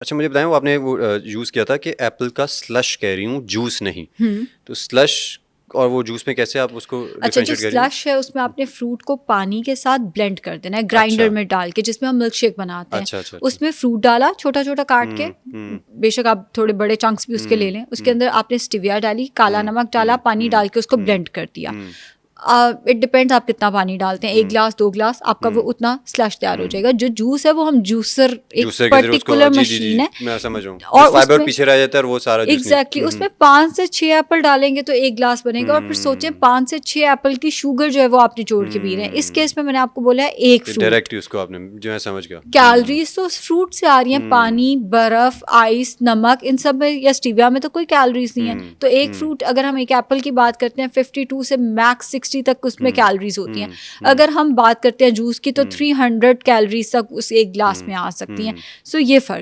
अच्छा मुझे बताएं, वो आपने वो यूज़ किया था कि एप्पल का स्लश कह रही हूँ, जूस नहीं। तो स्लश और वो जूस में कैसे आप उसको अच्छा, जो डिफरेंशिएट करेंगे? स्लश है उसमें आपने फ्रूट को पानी के साथ ब्लेंड कर देना है, अच्छा, ग्राइंडर में डाल के, जिसमें हम मिल्क शेक बनाते हैं। अच्छा, अच्छा, अच्छा। उसमें फ्रूट डाला छोटा छोटा काट के, हुँ, बेशक आप थोड़े बड़े चंक्स भी उसके ले हुँ, लें। उसके हुँ, अंदर आपने स्टिविया डाली, काला हुँ, नमक डाला, हुँ, पानी हुँ, डाल के उसको हुँ, ब्लेंड कर दिया। हुँ, इट डिपेंड्स आप कितना पानी डालते हैं, 1 गिलास 2 गिलास, आपका वो हुँ, उतना स्लश तैयार हो हुँ। जाएगा। जो जूस है वो हम जूसर, एक जूसर के ज़रिए उसको पर्टिकुलर जी, जी, मशीन जी, है, मैं समझ रहा हूँ। जो और फाइबर उसमें पीछे रह जाता है और वो सारा जूस एग्जैक्टली हुँ, हुँ, उसमें 5 से 6 एप्पल डालेंगे तो 1 गिलास बनेगा। और फिर सोचें, हुँ, 5 से 6 एप्पल की शुगर जो है वो आप निचोड़ के पी रहे हैं। इस केस में मैंने आपको बोला है एक तो फ्रूट। डायरेक्ट ही उसको आपने जो मैं समझ गया। कैलोरीज तो उस फ्रूट से आ रही हैं, हुँ, पानी, बर्फ, आइस, नमक, इन सब में या स्टीविया में तो कोई कैलोरीज नहीं है। हुँ, तो एक हुँ, फ्रूट, अगर हम एक एप्पल की बात करते हैं, 52 से मैक्स 60 तक उसमें हुँ, कैलोरीज होती हैं। हुँ, हुँ, अगर हम बात करते हैं जूस की, तो हुँ, 300 कैलोरीज तक उस एक गिलास हुँ, में आ सकती हैं। हुँ। सो ये फर्क है।